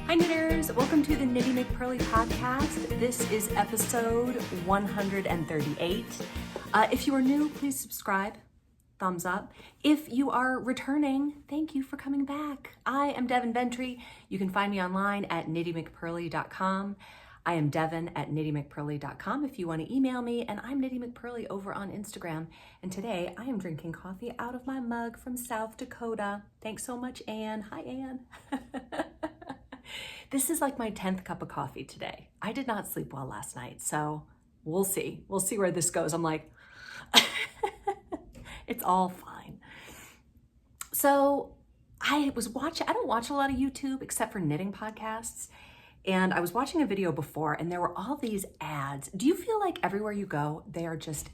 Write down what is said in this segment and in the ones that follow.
Hi knitters, welcome to the Knitty McPurly podcast. This is episode 138. If you are new, please subscribe, thumbs up. If you are returning, thank you for coming back. I am Devin Ventry. You can find me online at KnittyMcPurly.com. I am Devin at KnittyMcPurly.com if you want to email me, and I'm Knitty McPurly over on Instagram. And today I am drinking coffee out of my mug from South Dakota. Thanks so much, Anne. Hi, Anne. This is like my 10th cup of coffee today. I did not sleep well last night, so we'll see. We'll see where this goes. I'm like, it's all fine. So I don't watch a lot of YouTube except for knitting podcasts. And I was watching a video before and there were all these ads. Do you feel like everywhere you go, there are just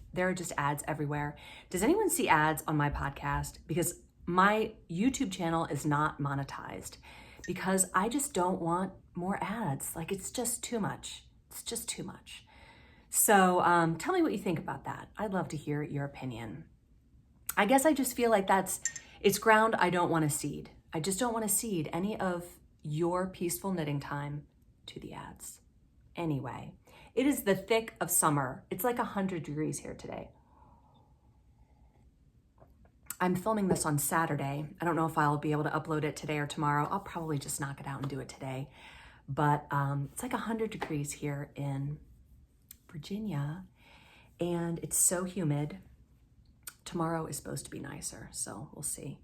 ads everywhere? Does anyone see ads on my podcast? Because my YouTube channel is not monetized because I just don't want more ads. Like it's just too much. It's just too much. So tell me what you think about that. I'd love to hear your opinion. I guess I just feel like it's ground I don't want to cede. I just don't want to cede any of your peaceful knitting time to the ads. Anyway, it is the thick of summer. It's like 100 degrees here today. I'm filming this on Saturday. I don't know if I'll be able to upload it today or tomorrow. I'll probably just knock it out and do it today. But it's like 100 degrees here in Virginia and it's so humid. Tomorrow is supposed to be nicer, so we'll see.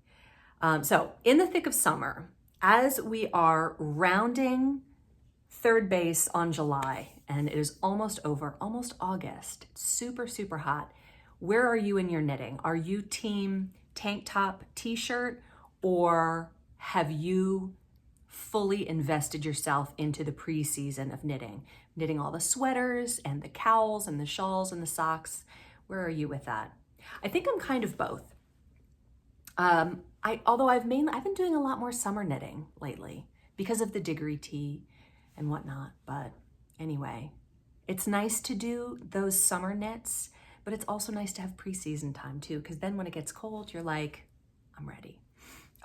So in the thick of summer, as we are rounding third base on July and it is almost over, almost August, it's super, super hot. Where are you in your knitting? Are you team tank top, t-shirt, or have you fully invested yourself into the pre-season of knitting all the sweaters and the cowls and the shawls and the socks? Where are you with that? I think I'm kind of both. Although I've been doing a lot more summer knitting lately because of the Diggory tea and whatnot. But anyway, it's nice to do those summer knits, but it's also nice to have pre-season time too, because then when it gets cold, you're like, I'm ready.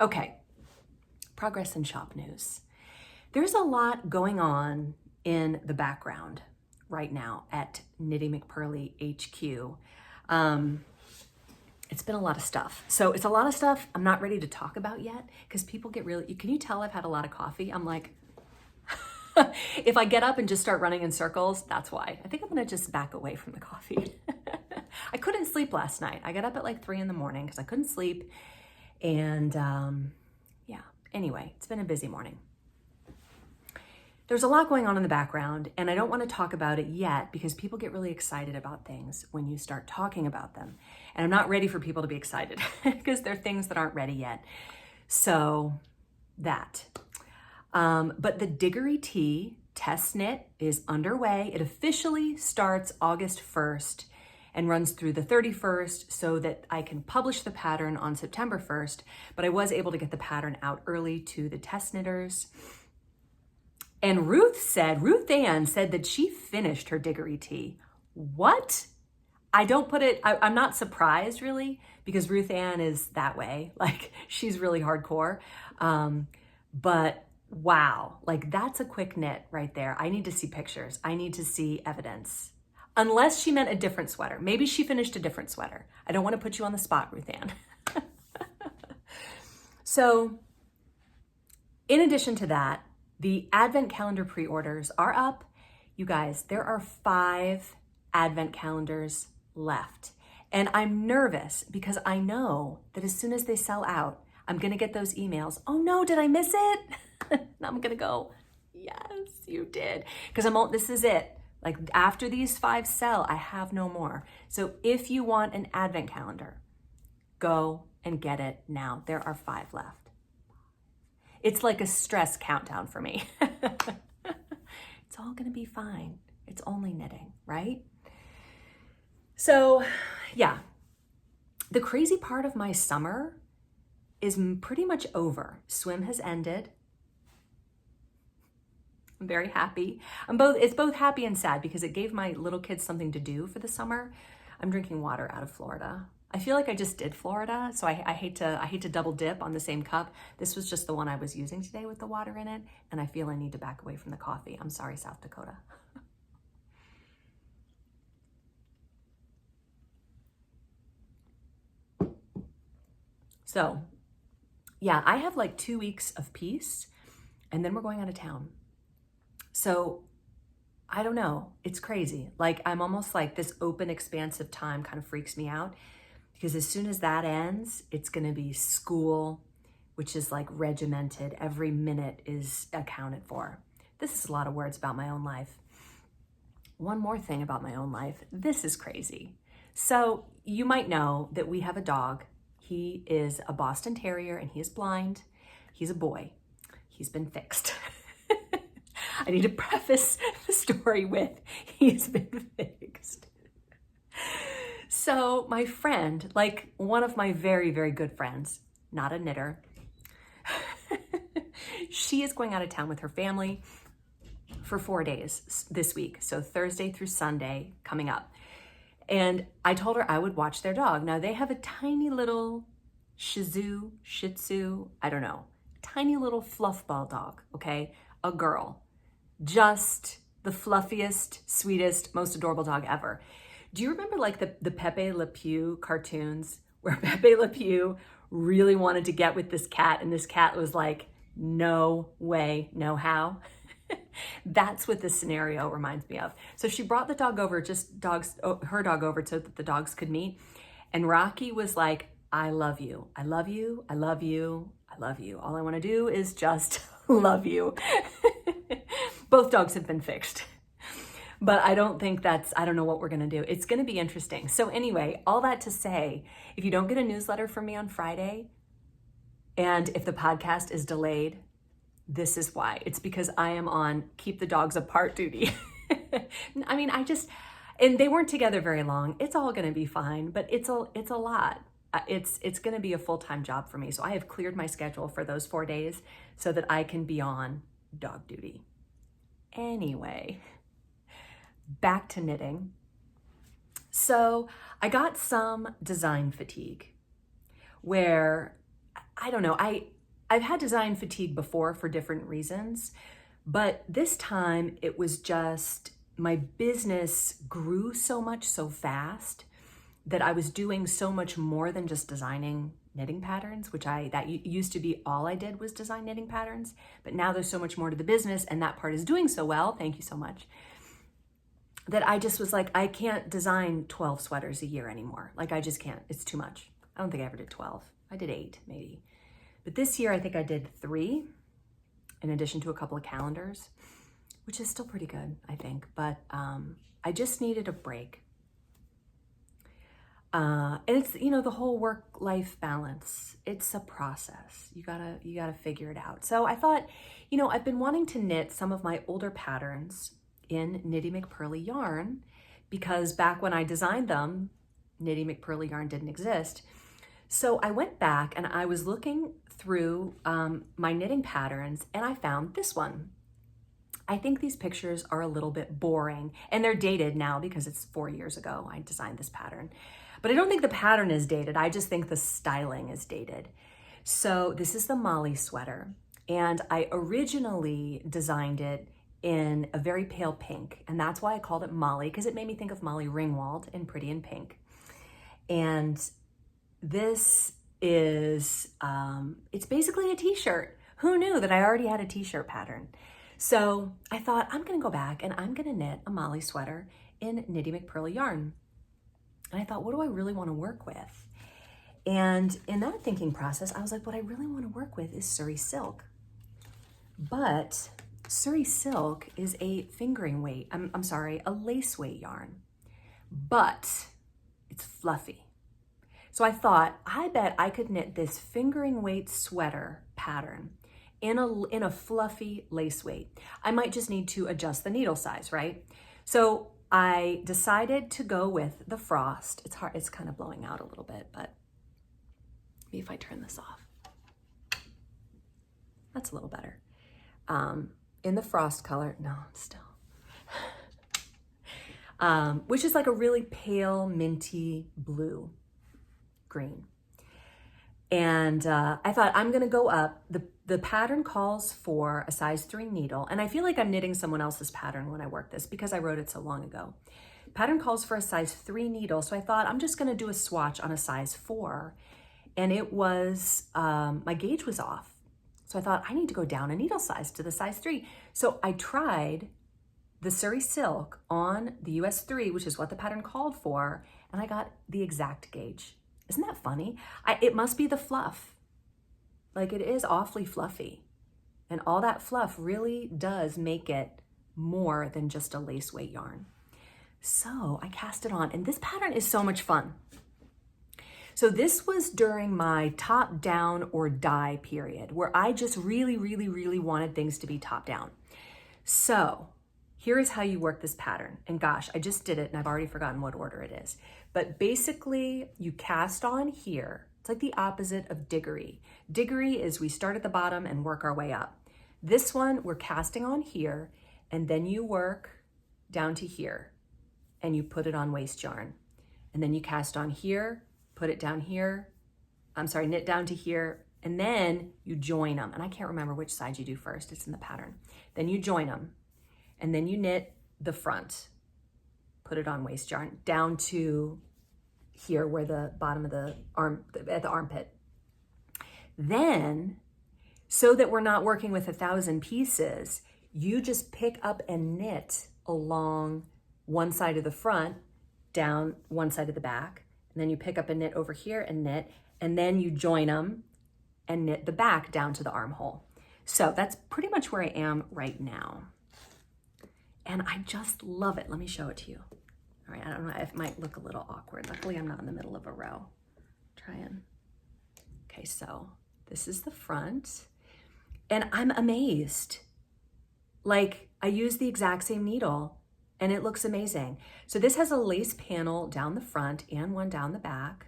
Okay, progress and shop news. There's a lot going on in the background right now at Knitty McPurly HQ. It's been a lot of stuff. So it's a lot of stuff I'm not ready to talk about yet because people get really, can you tell I've had a lot of coffee? I'm like, if I get up and just start running in circles, that's why. I think I'm gonna just back away from the coffee. I couldn't sleep last night. I got up at like 3 in the morning because I couldn't sleep. And yeah, anyway, it's been a busy morning. There's a lot going on in the background and I don't want to talk about it yet because people get really excited about things when you start talking about them. And I'm not ready for people to be excited because they're things that aren't ready yet. So that. But the Diggory tea test knit is underway. It officially starts August 1st and runs through the 31st so that I can publish the pattern on September 1st. But I was able to get the pattern out early to the test knitters. And Ruth Ann said that she finished her Diggory tea. What? I'm not surprised really because Ruth Ann is that way. Like she's really hardcore. But wow, like that's a quick knit right there. I need to see pictures. I need to see evidence. Unless she meant a different sweater. Maybe she finished a different sweater. I don't want to put you on the spot, Ruth Ann. So in addition to that, the Advent calendar pre-orders are up. You guys, there are 5 Advent calendars left. And I'm nervous because I know that as soon as they sell out, I'm gonna get those emails. Oh no, did I miss it? And I'm gonna go, yes, you did. Because this is it. Like after these 5 sell, I have no more. So if you want an Advent calendar, go and get it now. There are 5 left. It's like a stress countdown for me. It's all gonna be fine. It's only knitting, right? So yeah, the crazy part of my summer is pretty much over. Swim has ended. I'm very happy. It's both happy and sad because it gave my little kids something to do for the summer. I'm drinking water out of Florida. I feel like I just did Florida, so I hate to double dip on the same cup. This was just the one I was using today with the water in it, and I feel I need to back away from the coffee. I'm sorry, South Dakota. So, yeah, I have like 2 weeks of peace, and then we're going out of town. So, I don't know. It's crazy. Like, I'm almost like this open, expansive time kind of freaks me out. Because as soon as that ends, it's going to be school, which is like regimented. Every minute is accounted for. This is a lot of words about my own life. One more thing about my own life. This is crazy. So you might know that we have a dog. He is a Boston Terrier and he is blind. He's a boy. He's been fixed. I need to preface the story with he's been fixed. So my friend, like one of my very, very good friends, not a knitter, she is going out of town with her family for 4 days this week. So Thursday through Sunday coming up. And I told her I would watch their dog. Now they have a tiny little Shih Tzu, I don't know, tiny little fluff ball dog, okay? A girl, just the fluffiest, sweetest, most adorable dog ever. Do you remember like the Pepe Le Pew cartoons where Pepe Le Pew really wanted to get with this cat and this cat was like, no way, no how? That's what this scenario reminds me of. So she brought the dog over, her dog over so that the dogs could meet. And Rocky was like, I love you. I love you. I love you. I love you. All I want to do is just love you. Both dogs have been fixed. But I don't know what we're going to do. It's going to be interesting. So anyway, all that to say, if you don't get a newsletter from me on Friday, and if the podcast is delayed, this is why. It's because I am on keep the dogs apart duty. I mean, and they weren't together very long. It's all going to be fine, but it's a lot. It's going to be a full-time job for me. So I have cleared my schedule for those 4 days so that I can be on dog duty. Anyway, back to knitting. So I got some design fatigue where, I don't know, I've had design fatigue before for different reasons, but this time it was just my business grew so much so fast that I was doing so much more than just designing knitting patterns, that used to be all I did was design knitting patterns, but now there's so much more to the business and that part is doing so well, thank you so much, that I just was like, I can't design 12 sweaters a year anymore. Like I just can't, it's too much. I don't think I ever did 12. I did 8 maybe. But this year I think I did 3 in addition to a couple of calendars, which is still pretty good, I think. But I just needed a break. And it's, the whole work-life balance, it's a process. You gotta figure it out. So I thought, I've been wanting to knit some of my older patterns in Knitty McPurly yarn because back when I designed them, Knitty McPurly yarn didn't exist. So I went back and I was looking through my knitting patterns and I found this one. I think these pictures are a little bit boring and they're dated now because it's 4 years ago I designed this pattern. But I don't think the pattern is dated. I just think the styling is dated. So this is the Molly sweater. And I originally designed it in a very pale pink. And that's why I called it Molly, because it made me think of Molly Ringwald in Pretty in Pink. And this is, it's basically a t-shirt. Who knew that I already had a t-shirt pattern? So I thought I'm gonna go back and I'm gonna knit a Molly sweater in Knitty McPurly yarn. And I thought, what do I really want to work with? And in that thinking process, I was like, what I really want to work with is Surrey silk. But Surrey silk is a fingering weight, a lace weight yarn, but it's fluffy. So I thought, I bet I could knit this fingering weight sweater pattern in a fluffy lace weight. I might just need to adjust the needle size, right? So I decided to go with the frost. It's hard, it's kind of blowing out a little bit, but maybe if I turn this off. That's a little better. In the frost color, no, still. Which is like a really pale minty blue. green. And I thought I'm gonna go up. The pattern calls for a size 3 needle, and I feel like I'm knitting someone else's pattern when I work this because I wrote it so long ago. Pattern calls for a size 3 needle, so I thought I'm just gonna do a swatch on a size 4, and it was, my gauge was off. So I thought I need to go down a needle size to the size 3. So I tried the Surrey Silk on the US 3, which is what the pattern called for, and I got the exact gauge. Isn't that funny? It must be the fluff. Like, it is awfully fluffy. And all that fluff really does make it more than just a lace weight yarn. So I cast it on, and this pattern is so much fun. So this was during my top down or die period where I just really, really, really wanted things to be top down. So here is how you work this pattern. And gosh, I just did it and I've already forgotten what order it is. But basically you cast on here. It's like the opposite of diggery. Diggery is we start at the bottom and work our way up. This one, we're casting on here, and then you work down to here and you put it on waste yarn. And then you cast on here, put it down here, knit down to here, and then you join them. And I can't remember which side you do first, it's in the pattern. Then you join them, and then you knit the front, put it on waste yarn, down to here where the bottom of the arm, at the armpit. Then, so that we're not working with 1,000 pieces, you just pick up and knit along one side of the front, down one side of the back, and then you pick up and knit over here and knit, and then you join them and knit the back down to the armhole. So that's pretty much where I am right now. And I just love it. Let me show it to you. All right, I don't know, it might look a little awkward. Luckily, I'm not in the middle of a row. Okay, so this is the front, and I'm amazed. Like, I used the exact same needle, and it looks amazing. So this has a lace panel down the front and one down the back.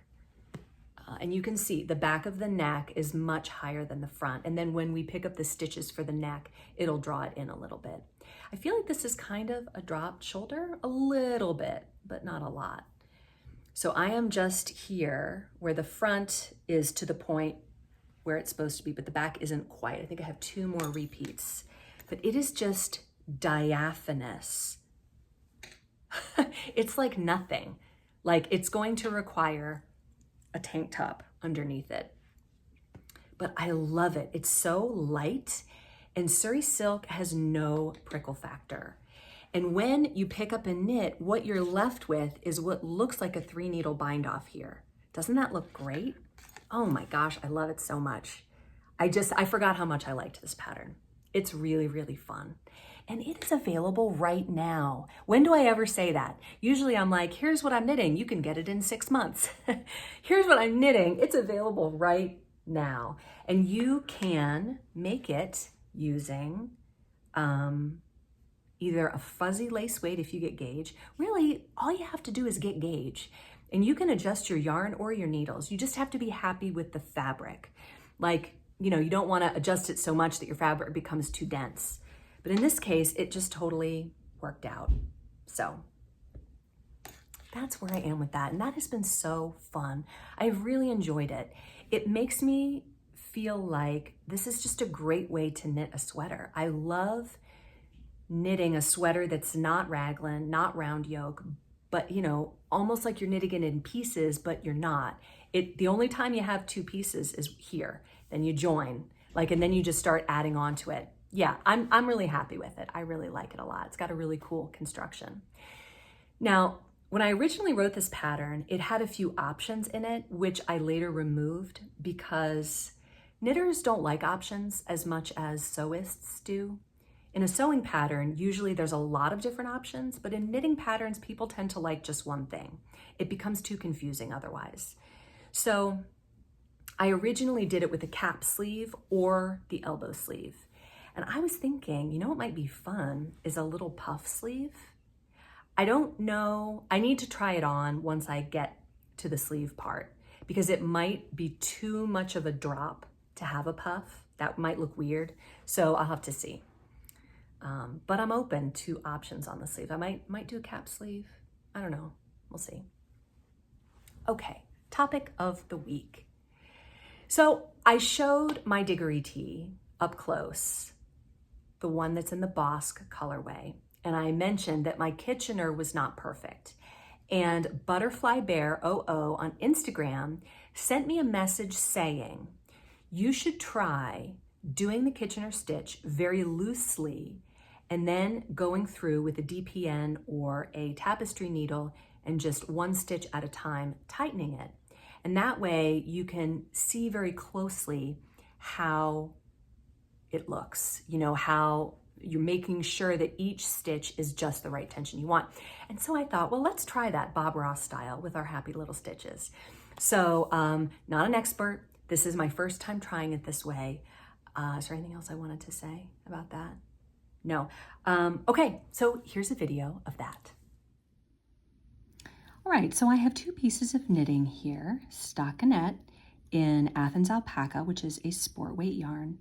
And you can see the back of the neck is much higher than the front. And then when we pick up the stitches for the neck, it'll draw it in a little bit. I feel like this is kind of a dropped shoulder, a little bit, but not a lot. So I am just here where the front is to the point where it's supposed to be, but the back isn't quite. I think I have 2 more repeats, but it is just diaphanous. It's like nothing. Like, it's going to require a tank top underneath it. But I love it. It's so light, and Surrey Silk has no prickle factor. And when you pick up and knit, what you're left with is what looks like a 3 needle bind off here. Doesn't that look great? Oh my gosh, I love it so much. I forgot how much I liked this pattern. It's really, really fun. And it is available right now. When do I ever say that? Usually I'm like, here's what I'm knitting. You can get it in 6 months. Here's what I'm knitting. It's available right now. And you can make it using either a fuzzy lace weight if you get gauge. Really, all you have to do is get gauge. And you can adjust your yarn or your needles. You just have to be happy with the fabric. Like, you know, you don't want to adjust it so much that your fabric becomes too dense. But in this case, it just totally worked out. So that's where I am with that. And that has been so fun. I've really enjoyed it. It makes me feel like this is just a great way to knit a sweater. I love knitting a sweater that's not raglan, not round yoke, but, you know, almost like you're knitting it in pieces, but you're not. The only time you have 2 pieces is here. Then you join, and then you just start adding on to it. Yeah, I'm really happy with it. I really like it a lot. It's got a really cool construction. Now, when I originally wrote this pattern, it had a few options in it, which I later removed because knitters don't like options as much as sewists do. In a sewing pattern, usually there's a lot of different options, but in knitting patterns, people tend to like just one thing. It becomes too confusing otherwise. So I originally did it with a cap sleeve or the elbow sleeve. And I was thinking, you know what might be fun is a little puff sleeve. I don't know, I need to try it on once I get to the sleeve part because it might be too much of a drop to have a puff. That might look weird, so I'll have to see. But I'm open to options on the sleeve. I might do a cap sleeve. I don't know, we'll see. Okay, topic of the week. So I showed my Diggory tee up close, the one that's in the Bosque colorway, and I mentioned that my Kitchener was not perfect. And Butterfly Bear 00 on Instagram sent me a message saying, you should try doing the Kitchener stitch very loosely and then going through with a DPN or a tapestry needle and just one stitch at a time, tightening it. And that way you can see very closely how it looks, you know, how you're making sure that each stitch is just the right tension you want. And so I thought, well, let's try that Bob Ross style with our happy little stitches. So not an expert. This is my first time trying it this way. Is there anything else I wanted to say about that? No. Okay, so here's a video of that. All right, so I have two pieces of knitting here, stockinette in Athens alpaca, which is a sport weight yarn.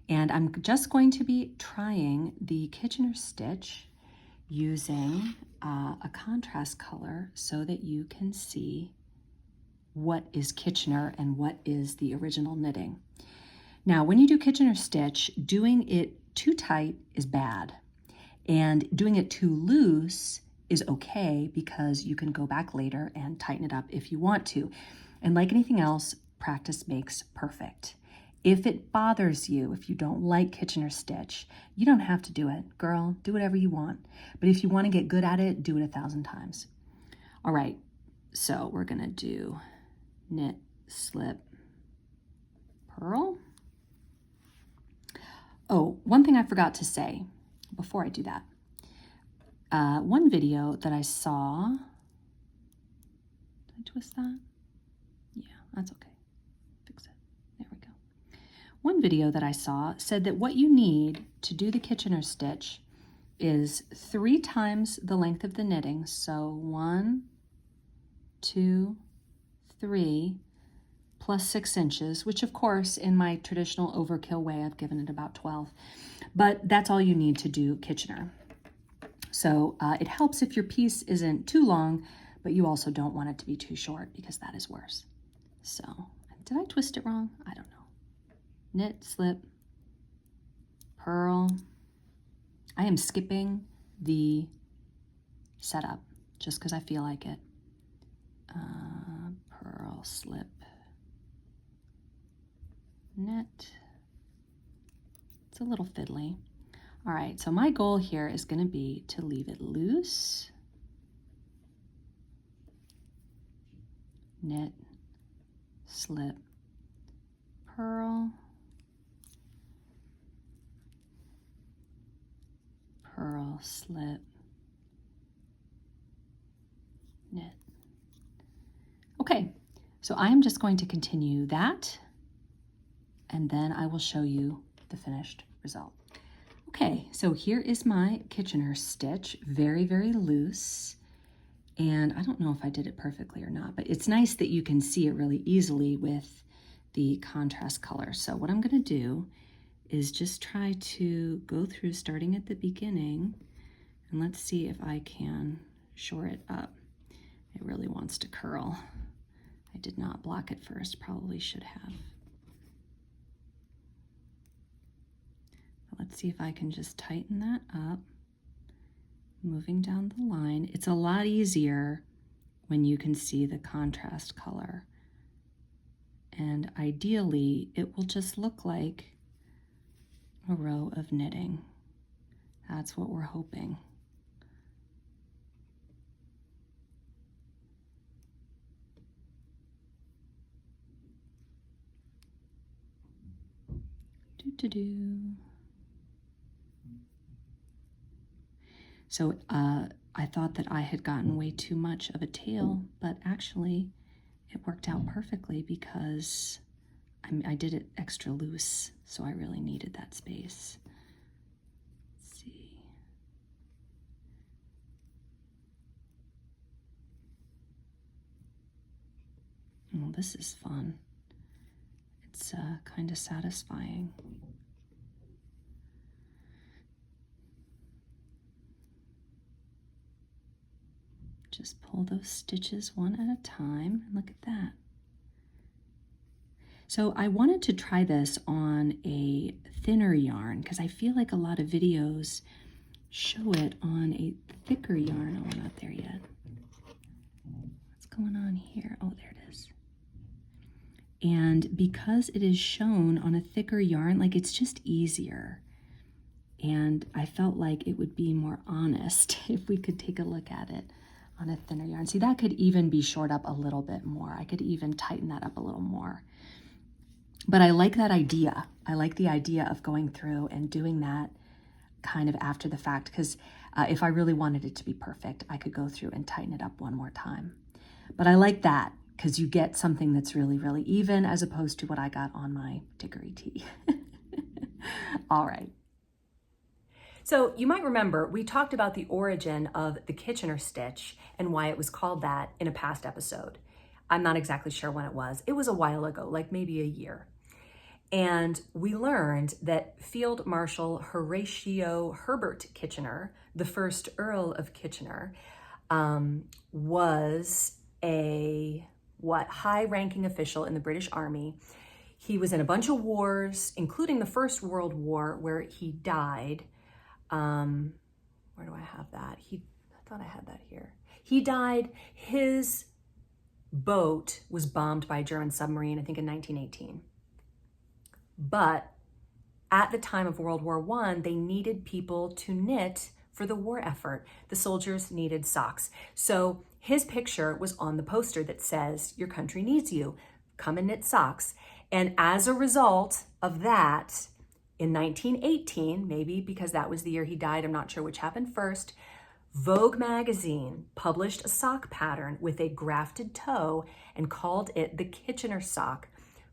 And I'm just going to be trying the Kitchener stitch using a contrast color so that you can see what is Kitchener and what is the original knitting. Now, when you do Kitchener stitch, doing it too tight is bad. And doing it too loose is okay because you can go back later and tighten it up if you want to. And like anything else, practice makes perfect. If it bothers you, if you don't like Kitchener stitch, you don't have to do it. Girl, do whatever you want. But if you want to get good at it, do it 1,000 times. All right, so we're gonna do knit, slip, purl. Oh, one thing I forgot to say before I do that. One video that I saw, did I twist that? Yeah, that's okay. Fix it. There we go. One video that I saw said that what you need to do the Kitchener stitch is 3 times the length of the knitting. So 1, 2, 3, plus 6 inches, which of course in my traditional overkill way, I've given it about 12, but that's all you need to do Kitchener. So it helps if your piece isn't too long, but you also don't want it to be too short because that is worse. So, did I twist it wrong? I don't know. Knit, slip, purl. I am skipping the setup just because I feel like it. Purl, slip, knit. It's a little fiddly. All right, so my goal here is going to be to leave it loose, knit, slip, purl, purl, slip, knit. Okay, so I am just going to continue that, and then I will show you the finished result. Okay, so here is my Kitchener stitch, very, very loose. And I don't know if I did it perfectly or not, but it's nice that you can see it really easily with the contrast color. So what I'm gonna do is just try to go through starting at the beginning, and let's see if I can shore it up. It really wants to curl. I did not block it first, probably should have. Let's see if I can just tighten that up, moving down the line. It's a lot easier when you can see the contrast color. And ideally, it will just look like a row of knitting. That's what we're hoping. Do-do-do. So I thought that I had gotten way too much of a tail, but actually it worked out perfectly because I did it extra loose, so I really needed that space. Let's see. Oh, this is fun. It's kind of satisfying. Just pull those stitches one at a time, and look at that. So I wanted to try this on a thinner yarn because I feel like a lot of videos show it on a thicker yarn. Oh, we're not there yet. What's going on here? Oh, there it is. And because it is shown on a thicker yarn, like it's just easier. And I felt like it would be more honest if we could take a look at it on a thinner yarn. See, that could even be shored up a little bit more. I could even tighten that up a little more. But I like that idea. I like the idea of going through and doing that kind of after the fact, because if I really wanted it to be perfect, I could go through and tighten it up one more time. But I like that because you get something that's really, really even as opposed to what I got on my Dickory tee. All right. So you might remember we talked about the origin of the Kitchener stitch and why it was called that in a past episode. I'm not exactly sure when it was. It was a while ago, like maybe a year. And we learned that Field Marshal Horatio Herbert Kitchener, the first Earl of Kitchener, was a high-ranking official in the British Army. He was in a bunch of wars, including the First World War, where he died. Where do I have that? I thought I had that here. He died. His boat was bombed by a German submarine, I think in 1918. But at the time of World War I, they needed people to knit for the war effort. The soldiers needed socks. So his picture was on the poster that says, "Your country needs you. Come and knit socks." And as a result of that, in 1918, maybe because that was the year he died, I'm not sure which happened first, Vogue magazine published a sock pattern with a grafted toe and called it the Kitchener sock,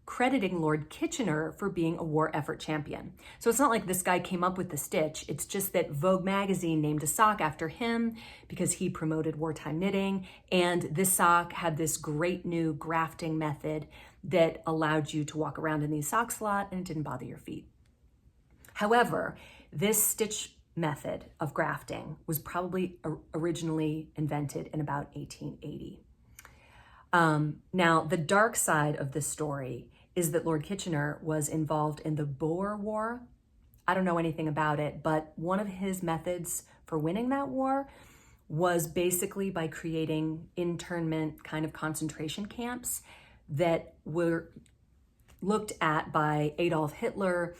crediting Lord Kitchener for being a war effort champion. So it's not like this guy came up with the stitch. It's just that Vogue magazine named a sock after him because he promoted wartime knitting. And this sock had this great new grafting method that allowed you to walk around in these socks a lot and it didn't bother your feet. However, this stitch method of grafting was probably originally invented in about 1880. Now, the dark side of this story is that Lord Kitchener was involved in the Boer War. I don't know anything about it, but one of his methods for winning that war was basically by creating internment kind of concentration camps that were looked at by Adolf Hitler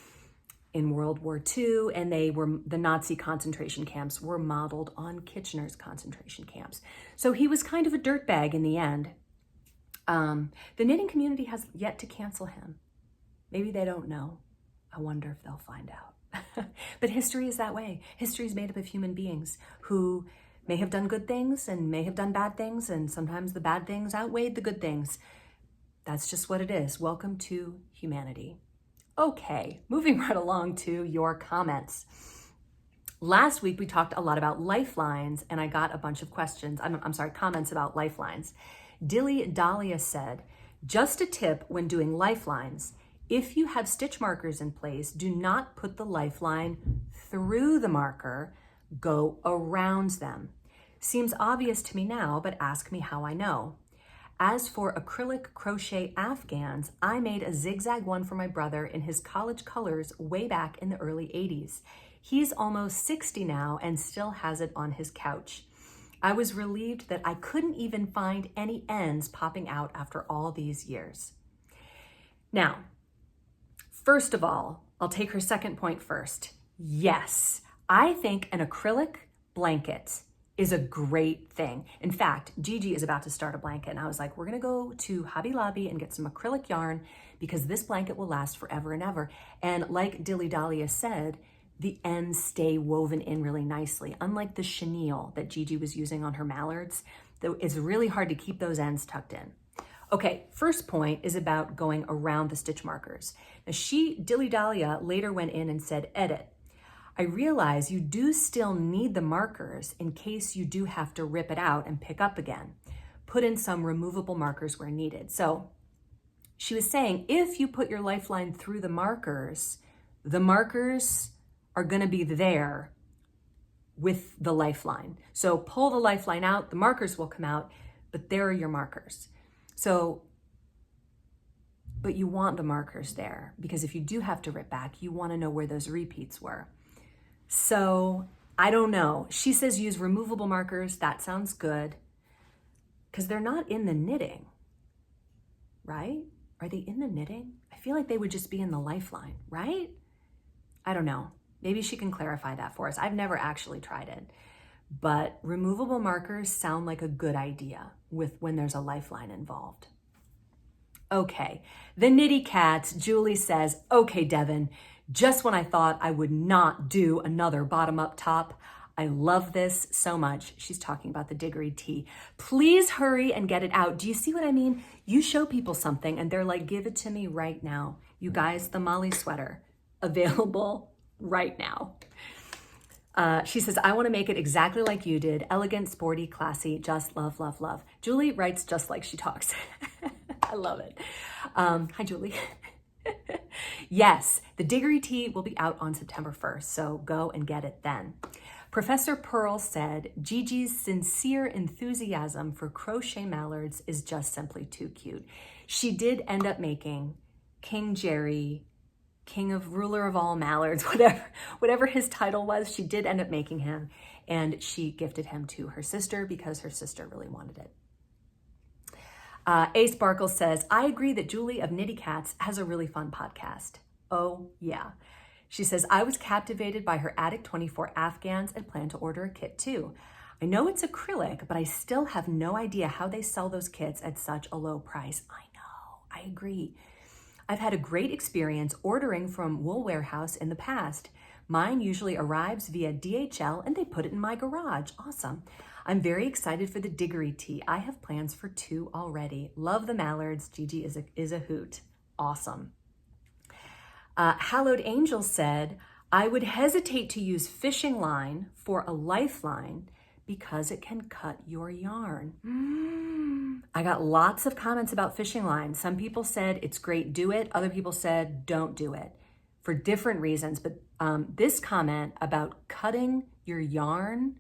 in World War II, and the Nazi concentration camps were modeled on Kitchener's concentration camps. So he was kind of a dirtbag in the end. The knitting community has yet to cancel him. Maybe they don't know. I wonder if they'll find out. But history is that way. History is made up of human beings who may have done good things and may have done bad things, and sometimes the bad things outweighed the good things. That's just what it is. Welcome to humanity. Okay, moving right along to your comments. Last week, we talked a lot about Lifelines, and I got a bunch of questions. Comments about Lifelines. Dilly Dahlia said, "Just a tip when doing Lifelines. If you have stitch markers in place, do not put the lifeline through the marker, go around them. Seems obvious to me now, but ask me how I know. As for acrylic crochet afghans, I made a zigzag one for my brother in his college colors way back in the early 80s. He's almost 60 now and still has it on his couch. I was relieved that I couldn't even find any ends popping out after all these years." Now, first of all, I'll take her second point first. Yes, I think an acrylic blanket is a great thing. In fact, Gigi is about to start a blanket and I was like, we're gonna go to Hobby Lobby and get some acrylic yarn because this blanket will last forever and ever. And like Dilly Dahlia said, the ends stay woven in really nicely. Unlike the chenille that Gigi was using on her mallards, though it's really hard to keep those ends tucked in. Okay, first point is about going around the stitch markers. Now Dilly Dahlia later went in and said, edit. I realize you do still need the markers in case you do have to rip it out and pick up again. Put in some removable markers where needed. So she was saying, if you put your lifeline through the markers are gonna be there with the lifeline. So pull the lifeline out, the markers will come out, but there are your markers. So but you want the markers there because if you do have to rip back, you want to know where those repeats were. So I don't know. She says use removable markers. That sounds good because they're not in the knitting, right? Are they in the knitting? I feel like they would just be in the Lifeline, right? I don't know. Maybe she can clarify that for us. I've never actually tried it, but removable markers sound like a good idea when there's a Lifeline involved. Okay, the Knitty Cats, Julie says, okay, Devin, just when I thought I would not do another bottom up top, I love this so much. She's talking about the Diggory tee. Please hurry and get it out. Do you see what I mean? You show people something and they're like, give it to me right now. You guys, the Molly sweater, available right now. She says, I want to make it exactly like you did. Elegant, sporty, classy, just love, love, love. Julie writes just like she talks. I love it. Hi, Julie. Yes, the Diggory tee will be out on September 1st, so go and get it then. Professor Pearl said, Gigi's sincere enthusiasm for crochet mallards is just simply too cute. She did end up making King Jerry, King of Ruler of all mallards, whatever his title was, she did end up making him, and she gifted him to her sister because her sister really wanted it. A Sparkle says, I agree that Julie of Knitty Cats has a really fun podcast. Oh, yeah. She says, I was captivated by her Attic 24 Afghans and plan to order a kit too. I know it's acrylic, but I still have no idea how they sell those kits at such a low price. I know, I agree. I've had a great experience ordering from Wool Warehouse in the past. Mine usually arrives via DHL and they put it in my garage. Awesome. I'm very excited for the Diggory tee. I have plans for 2 already. Love the mallards. Gigi is a hoot. Awesome. Hallowed Angel said, I would hesitate to use fishing line for a Lifeline because it can cut your yarn. I got lots of comments about fishing line. Some people said it's great, do it. Other people said don't do it for different reasons. But this comment about cutting your yarn,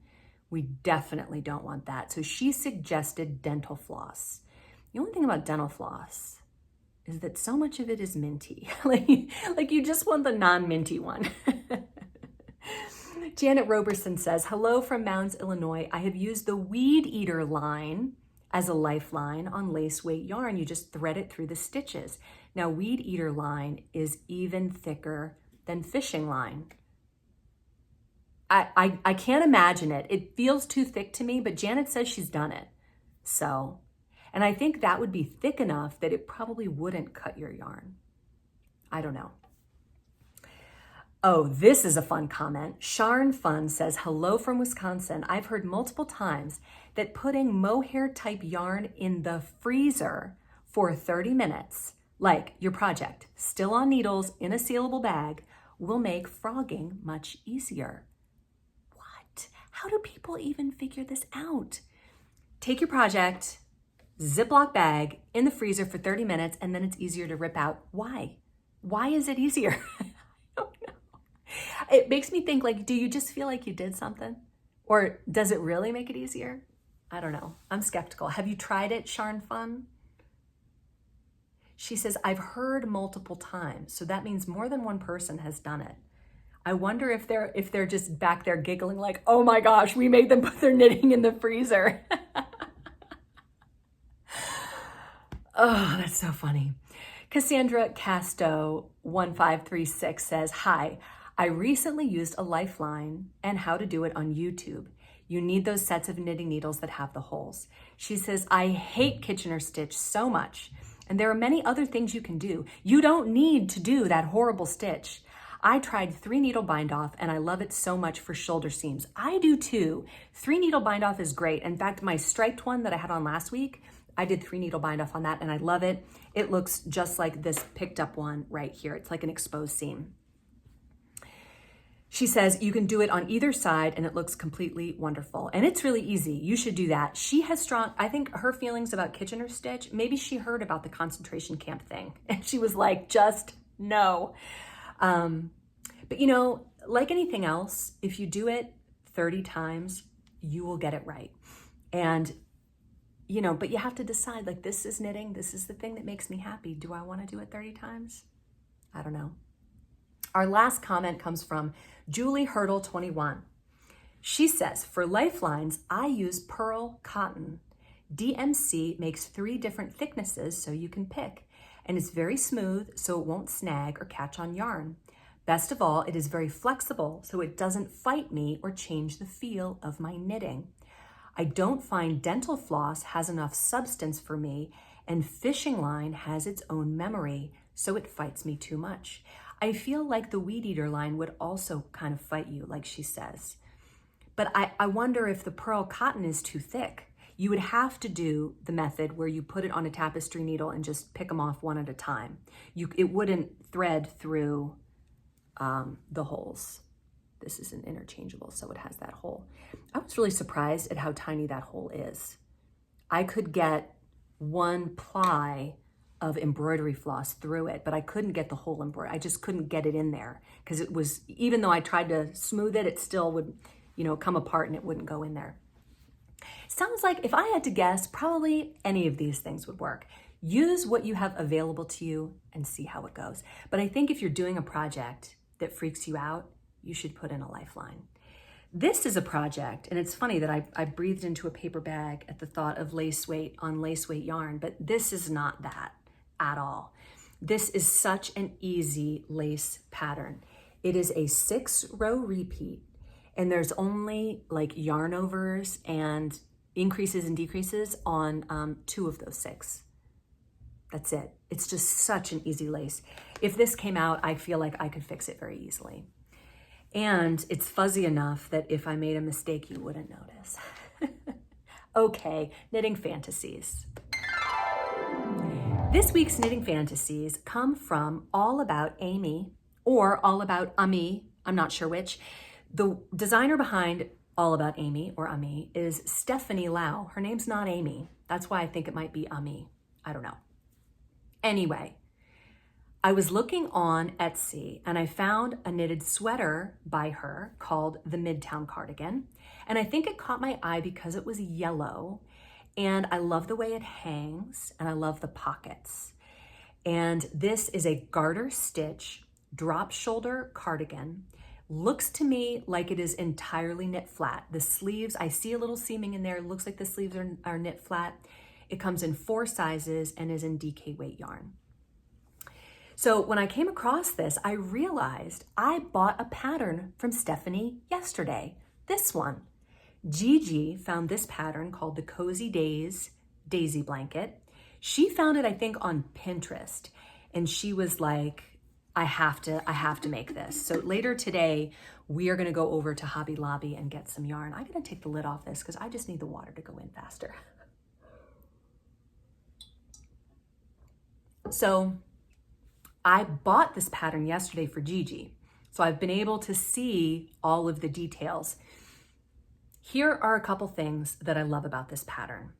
we definitely don't want that. So she suggested dental floss. The only thing about dental floss is that so much of it is minty. like you just want the non-minty one. Janet Roberson says, hello from Mounds, Illinois. I have used the Weed Eater line as a Lifeline on lace weight yarn. You just thread it through the stitches. Now, Weed Eater line is even thicker than fishing line. I can't imagine it. It feels too thick to me, but Janet says she's done it. So, and I think that would be thick enough that it probably wouldn't cut your yarn. I don't know. Oh, this is a fun comment. Sharn Fun says, hello from Wisconsin. I've heard multiple times that putting mohair type yarn in the freezer for 30 minutes, like your project, still on needles in a sealable bag, will make frogging much easier. What? How do people even figure this out? Take your project, Ziploc bag in the freezer for 30 minutes, and then it's easier to rip out. Why? Why is it easier? I don't know. It makes me think, like, do you just feel like you did something? Or does it really make it easier? I don't know. I'm skeptical. Have you tried it, Sharn Fun? She says, I've heard multiple times. So that means more than one person has done it. I wonder if they're just back there giggling like, oh my gosh, we made them put their knitting in the freezer. Oh, that's so funny. Cassandra Casto 1536 says, hi, I recently used a Lifeline and how to do it on YouTube. You need those sets of knitting needles that have the holes. She says, I hate Kitchener stitch so much. And there are many other things you can do. You don't need to do that horrible stitch. I tried 3 needle bind off and I love it so much for shoulder seams. I do too. 3 needle bind off is great. In fact, my striped one that I had on last week, I did 3 needle bind off on that and I love it. It looks just like this picked up one right here. It's like an exposed seam. She says you can do it on either side and it looks completely wonderful. And it's really easy. You should do that. She has strong, I think her feelings about Kitchener stitch, maybe she heard about the concentration camp thing and she was like, just no. But you know, like anything else, if you do it 30 times, you will get it right. And but you have to decide, like, this is knitting. This is the thing that makes me happy. Do I want to do it 30 times? I don't know. Our last comment comes from Julie Hurdle 21. She says, for Lifelines, I use pearl cotton. DMC makes 3 different thicknesses so you can pick, and it's very smooth so it won't snag or catch on yarn. Best of all, it is very flexible so it doesn't fight me or change the feel of my knitting. I don't find dental floss has enough substance for me, and fishing line has its own memory, so it fights me too much. I feel like the Weed Eater line would also kind of fight you, like she says. But I wonder if the pearl cotton is too thick. You would have to do the method where you put it on a tapestry needle and just pick them off one at a time. It wouldn't thread through the holes. This is an interchangeable, so it has that hole. I was really surprised at how tiny that hole is. I could get 1 ply of embroidery floss through it, but I couldn't get the whole embroidery. I just couldn't get it in there because it was, even though I tried to smooth it, it still would, come apart and it wouldn't go in there. Sounds like, if I had to guess, probably any of these things would work. Use what you have available to you and see how it goes. But I think if you're doing a project that freaks you out, you should put in a lifeline. This is a project, and it's funny that I breathed into a paper bag at the thought of lace weight on lace weight yarn, but this is not that at all. This is such an easy lace pattern. It is a 6-row repeat, and there's only like yarn overs and increases and decreases on 2 of those 6. That's it. It's just such an easy lace. If this came out, I feel like I could fix it very easily. And it's fuzzy enough that if I made a mistake, you wouldn't notice. Okay, knitting fantasies. This week's knitting fantasies come from All About Amy or All About Ami, I'm not sure which. The designer behind All About Amy or Ami is Stephanie Lau. Her name's not Amy. That's why I think it might be Ami. I don't know. Anyway, I was looking on Etsy and I found a knitted sweater by her called the Midtown Cardigan. And I think it caught my eye because it was yellow, and I love the way it hangs, and I love the pockets. And this is a garter stitch drop shoulder cardigan. Looks to me like it is entirely knit flat. The sleeves, I see a little seaming in there. Looks like the sleeves are knit flat. It comes in 4 sizes and is in DK weight yarn. So when I came across this, I realized I bought a pattern from Stephanie yesterday, this one. Gigi found this pattern called the Cozy Days Daisy Blanket. She found it, I think, on Pinterest, and she was like, I have to make this. So later today, we are gonna go over to Hobby Lobby and get some yarn. I'm gonna take the lid off this because I just need the water to go in faster. So I bought this pattern yesterday for Gigi. So I've been able to see all of the details. Here are a couple things that I love about this pattern.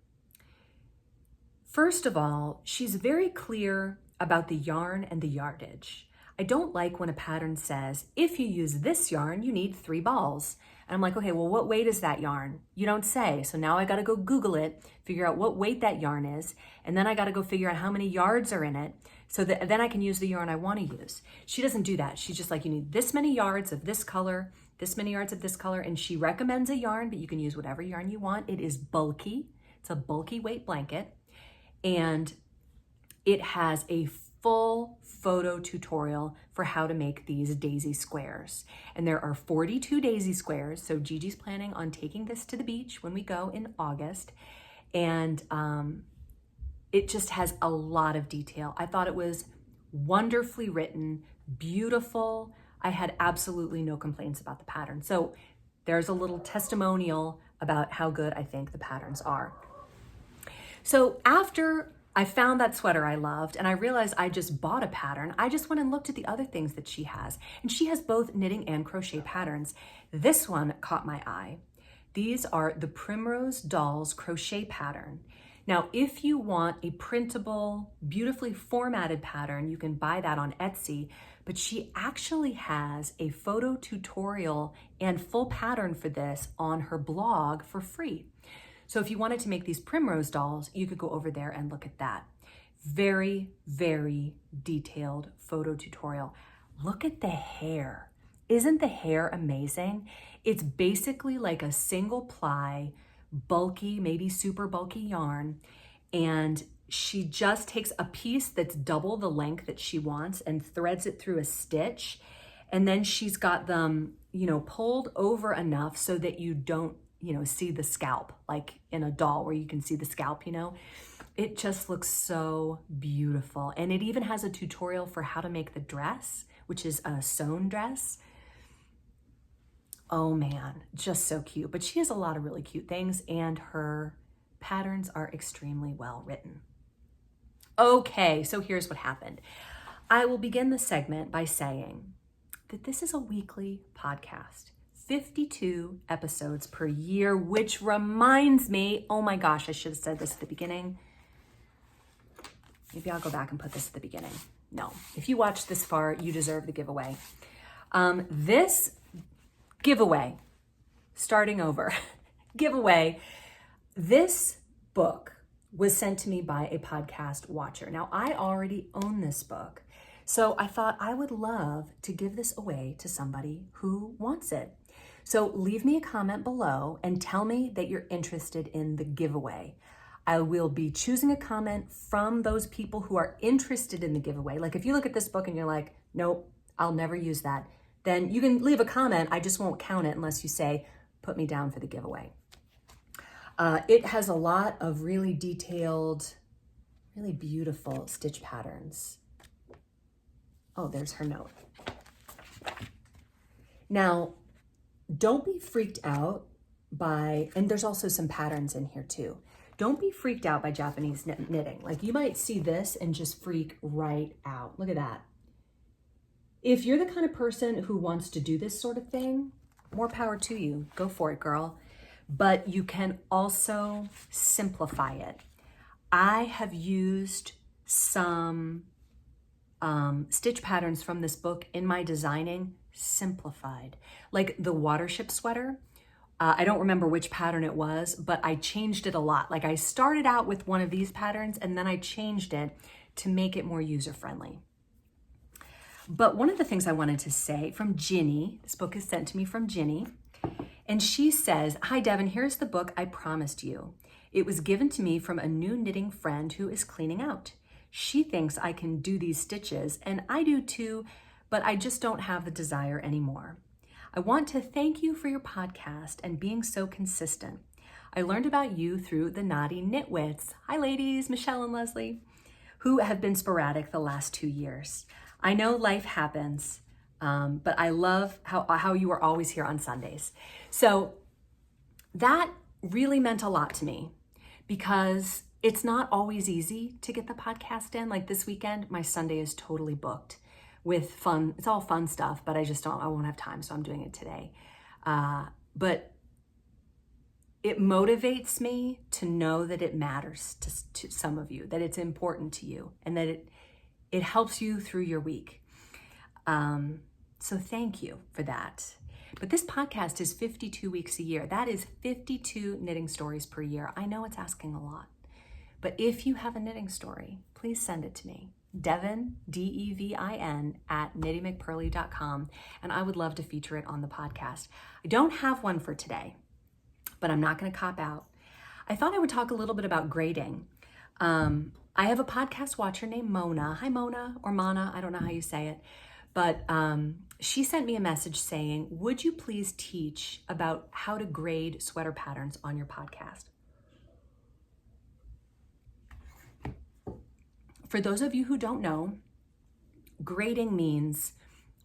First of all, she's very clear about the yarn and the yardage. I don't like when a pattern says, if you use this yarn, you need 3 balls. And I'm like, okay, well, what weight is that yarn? You don't say. So now I got to go Google it, figure out what weight that yarn is. And then I got to go figure out how many yards are in it so that then I can use the yarn I want to use. She doesn't do that. She's just like, you need this many yards of this color, this many yards of this color. And she recommends a yarn, but you can use whatever yarn you want. It is bulky. It's a bulky weight blanket. And it has a full photo tutorial for how to make these daisy squares. And there are 42 daisy squares. So Gigi's planning on taking this to the beach when we go in August. And it just has a lot of detail. I thought it was wonderfully written, beautiful. I had absolutely no complaints about the pattern. So there's a little testimonial about how good I think the patterns are. So after I found that sweater I loved and I realized I just bought a pattern, I just went and looked at the other things that she has. And she has both knitting and crochet patterns. This one caught my eye. These are the Primrose Dolls crochet pattern. Now, if you want a printable, beautifully formatted pattern, you can buy that on Etsy, but she actually has a photo tutorial and full pattern for this on her blog for free. So if you wanted to make these primrose dolls, you could go over there and look at that. Very, very detailed photo tutorial. Look at the hair. Isn't the hair amazing? It's basically like a single ply, bulky, maybe super bulky yarn, and she just takes a piece that's double the length that she wants and threads it through a stitch. And then she's got them, pulled over enough so that you don't, see the scalp, like in a doll where you can see the scalp, It just looks so beautiful. And it even has a tutorial for how to make the dress, which is a sewn dress. Oh man, just so cute. But she has a lot of really cute things, and her patterns are extremely well written. Okay, so here's what happened. I will begin the segment by saying that this is a weekly podcast, 52 episodes per year, which reminds me, oh my gosh, I should have said this at the beginning. Maybe I'll go back and put this at the beginning. No, if you watched this far, you deserve the giveaway. This giveaway, starting over, giveaway, this book was sent to me by a podcast watcher. Now, I already own this book, so I thought I would love to give this away to somebody who wants it. So leave me a comment below and tell me that you're interested in the giveaway. I will be choosing a comment from those people who are interested in the giveaway. Like if you look at this book and you're like, nope, I'll never use that, then you can leave a comment. I just won't count it unless you say, put me down for the giveaway. It has a lot of really detailed, really beautiful stitch patterns. Oh, there's her note. Now, don't be freaked out by, and there's also some patterns in here too. Don't be freaked out by Japanese knitting. Like you might see this and just freak right out. Look at that. If you're the kind of person who wants to do this sort of thing, more power to you. Go for it, girl. But you can also simplify it. I have used some stitch patterns from this book in my designing, simplified. Like the Watership sweater. I don't remember which pattern it was, but I changed it a lot. Like I started out with one of these patterns and then I changed it to make it more user-friendly. But one of the things I wanted to say from Ginny, this book is sent to me from Ginny, and she says, hi Devin, here's the book I promised you. It was given to me from a new knitting friend who is cleaning out. She thinks I can do these stitches, and I do too, but I just don't have the desire anymore. I want to thank you for your podcast and being so consistent. I learned about you through the Naughty Knitwits. Hi ladies, Michelle and Leslie, who have been sporadic the last 2 years. I know life happens, but I love how you are always here on Sundays. So that really meant a lot to me because it's not always easy to get the podcast in. Like this weekend, my Sunday is totally booked with fun. It's all fun stuff, but I won't have time, so I'm doing it today. But it motivates me to know that it matters to some of you, that it's important to you, and that it helps you through your week. So thank you for that. But this podcast is 52 weeks a year. That is 52 knitting stories per year. I know it's asking a lot, but if you have a knitting story, please send it to me. Devin, D-E-V-I-N, at KnittyMcPurly.com, and I would love to feature it on the podcast. I don't have one for today, but I'm not going to cop out. I thought I would talk a little bit about grading. I have a podcast watcher named Mona. Hi, Mona, or Mana, I don't know how you say it. But she sent me a message saying, would you please teach about how to grade sweater patterns on your podcast? For those of you who don't know, grading means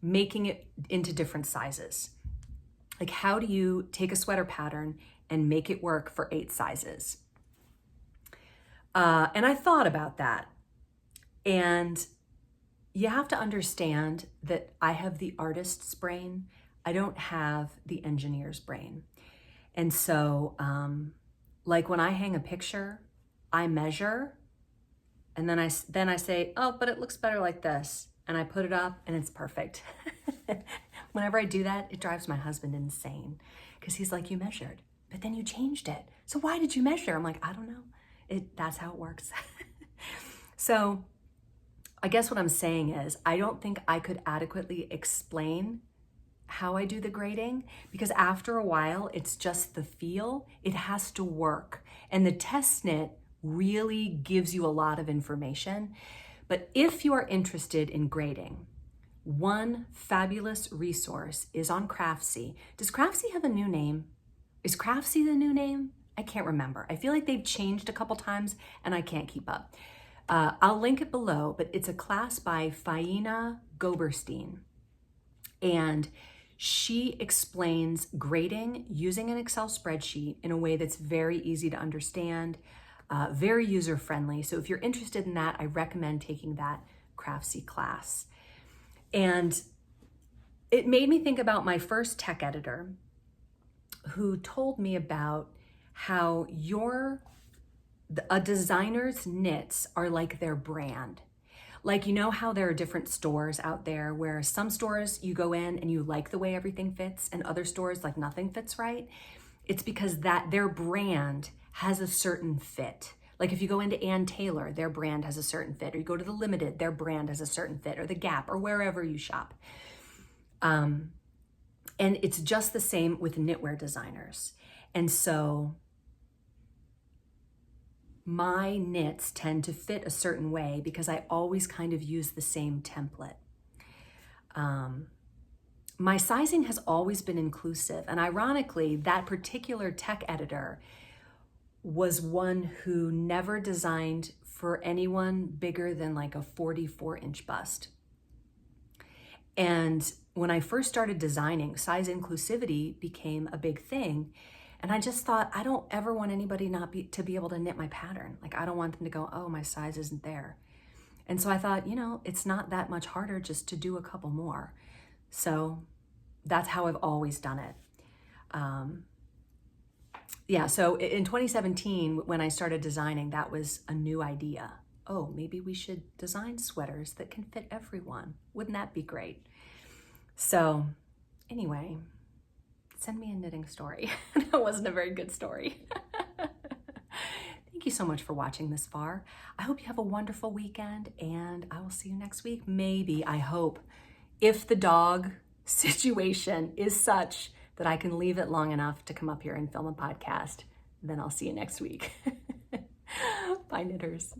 making it into different sizes. Like how do you take a sweater pattern and make it work for 8 sizes? And I thought about that. And you have to understand that I have the artist's brain. I don't have the engineer's brain. And so, like when I hang a picture, I measure, and then I say, oh, but it looks better like this. And I put it up and it's perfect. Whenever I do that, it drives my husband insane because he's like, you measured. but then you changed it. So why did you measure? I'm like, I don't know. That's how it works. So I guess what I'm saying is I don't think I could adequately explain how I do the grading, because after a while, it's just the feel. It has to work. And the test knit really gives you a lot of information. But if you are interested in grading, one fabulous resource is on Craftsy. Does Craftsy have a new name? Is Craftsy the new name? I can't remember. I feel like they've changed a couple times and I can't keep up. I'll link it below, but it's a class by Faina Goberstein. And she explains grading using an Excel spreadsheet in a way that's very easy to understand, very user-friendly. So if you're interested in that, I recommend taking that Craftsy class. And it made me think about my first tech editor who told me about how a designer's knits are like their brand. Like, you know how there are different stores out there where some stores you go in and you like the way everything fits, and other stores like nothing fits right? It's because their brand has a certain fit. Like if you go into Ann Taylor, their brand has a certain fit, or you go to the Limited, their brand has a certain fit, or the Gap, or wherever you shop. And it's just the same with knitwear designers. And so my knits tend to fit a certain way because I always kind of use the same template. My sizing has always been inclusive. And ironically, that particular tech editor was one who never designed for anyone bigger than like a 44-inch bust. And when I first started designing, size inclusivity became a big thing. And I just thought, I don't ever want anybody to be able to knit my pattern. Like, I don't want them to go, oh, my size isn't there. And so I thought, it's not that much harder just to do a couple more. So that's how I've always done it. So in 2017, when I started designing, that was a new idea. Oh, maybe we should design sweaters that can fit everyone. Wouldn't that be great? So anyway, send me a knitting story. That wasn't a very good story. Thank you so much for watching this far. I hope you have a wonderful weekend, and I will see you next week. Maybe, I hope, if the dog situation is such that I can leave it long enough to come up here and film a podcast, then I'll see you next week. Bye, knitters.